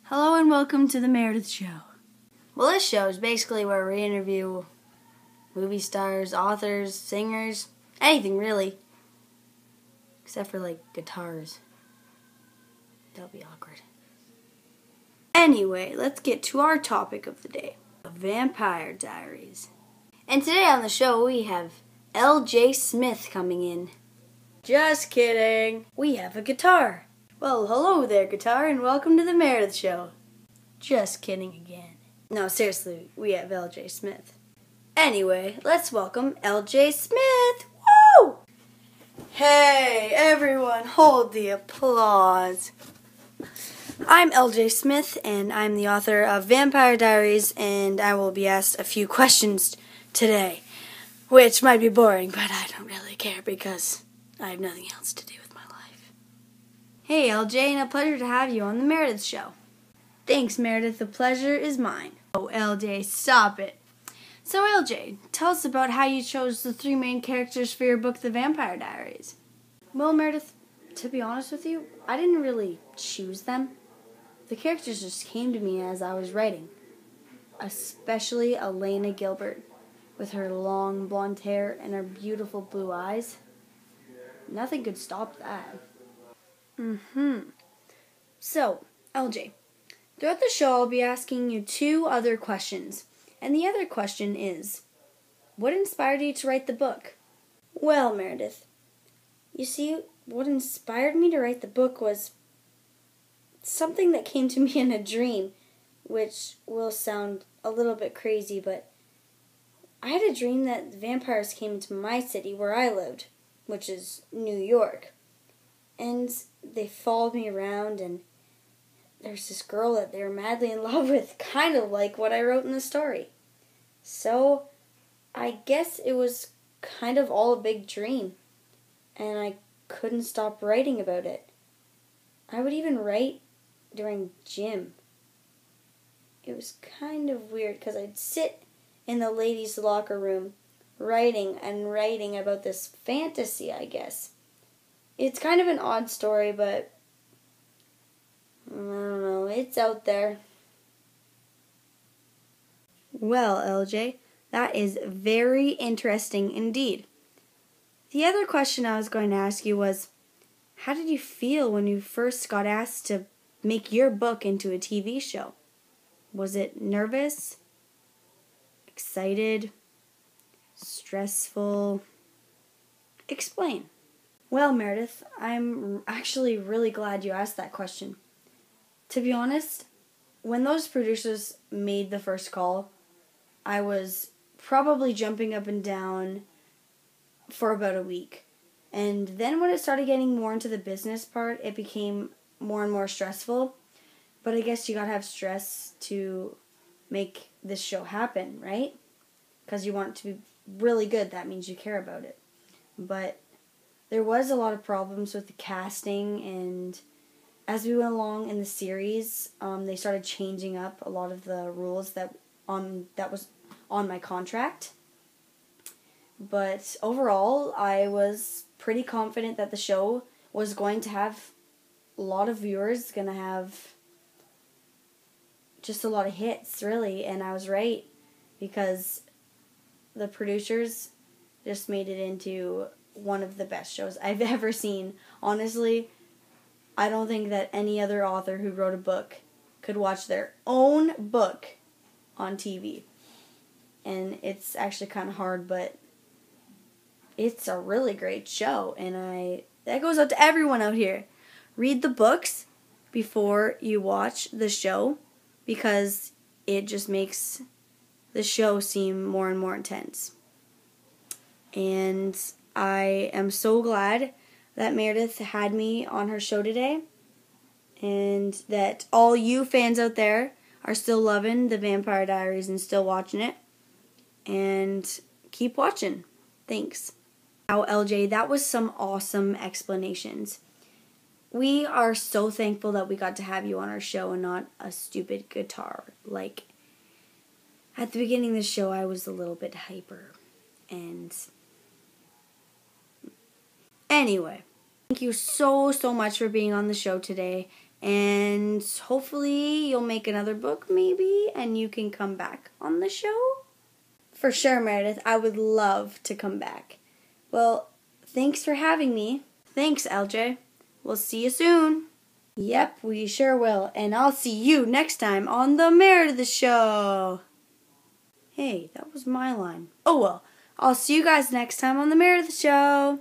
Hello and welcome to the Meredith Show. Well, this show is basically where we interview movie stars, authors, singers, anything really. Except for, guitars. That'll be awkward. Anyway, let's get to our topic of the day. The Vampire Diaries. And today on the show we have L.J. Smith coming in. Just kidding. We have a guitar. Well, hello there, guitar, and welcome to the Meredith Show. Just kidding again. No, seriously, we have L.J. Smith. Anyway, let's welcome L.J. Smith. Woo! Hey, everyone, hold the applause. I'm L.J. Smith, and I'm the author of Vampire Diaries, and I will be asked a few questions today, which might be boring, but I don't really care because I have nothing else to do with my life. Hey, LJ, and a pleasure to have you on the Meredith Show. Thanks, Meredith. The pleasure is mine. Oh, LJ, stop it. So, LJ, tell us about how you chose the three main characters for your book, The Vampire Diaries. Well, Meredith, to be honest with you, I didn't really choose them. The characters just came to me as I was writing, especially Elena Gilbert, with her long blonde hair and her beautiful blue eyes. Nothing could stop that. So, LJ, throughout the show I'll be asking you two other questions. And the other question is, what inspired you to write the book? Well, Meredith, you see, what inspired me to write the book was something that came to me in a dream, which will sound a little bit crazy, but I had a dream that vampires came to my city where I lived, which is New York. And they followed me around, and there's this girl that they were madly in love with, kind of like what I wrote in the story. So, I guess it was kind of all a big dream, and I couldn't stop writing about it. I would even write during gym. It was kind of weird, because I'd sit in the ladies' locker room writing about this fantasy, I guess. It's kind of an odd story, but I don't know, it's out there. Well, LJ, that is very interesting indeed. The other question I was going to ask you was, how did you feel when you first got asked to make your book into a TV show? Was it nervous? Excited? Stressful? Explain. Well, Meredith, I'm actually really glad you asked that question. To be honest, when those producers made the first call, I was probably jumping up and down for about a week. And then when it started getting more into the business part, it became more and more stressful. But I guess you gotta have stress to make this show happen, right? Because you want it to be really good. That means you care about it. But there was a lot of problems with the casting, and as we went along in the series, they started changing up a lot of the rules that was on my contract. But overall, I was pretty confident that the show was going to have a lot of viewers, going to have just a lot of hits, really, and I was right, because the producers just made it into one of the best shows I've ever seen. Honestly, I don't think that any other author who wrote a book could watch their own book on TV. And it's actually kind of hard, but it's a really great show, and that goes out to everyone out here. Read the books before you watch the show, because it just makes the show seem more and more intense. And I am so glad that Meredith had me on her show today, and that all you fans out there are still loving The Vampire Diaries and still watching it. And keep watching. Thanks. Now, LJ, that was some awesome explanations. We are so thankful that we got to have you on our show and not a stupid guitar. At the beginning of the show, I was a little bit hyper. And anyway, thank you so much for being on the show today. And hopefully you'll make another book maybe and you can come back on the show. For sure, Meredith. I would love to come back. Well, thanks for having me. Thanks, LJ. We'll see you soon. Yep, we sure will. And I'll see you next time on the Meredith Show. Hey, that was my line. Oh well, I'll see you guys next time on the Meredith Show.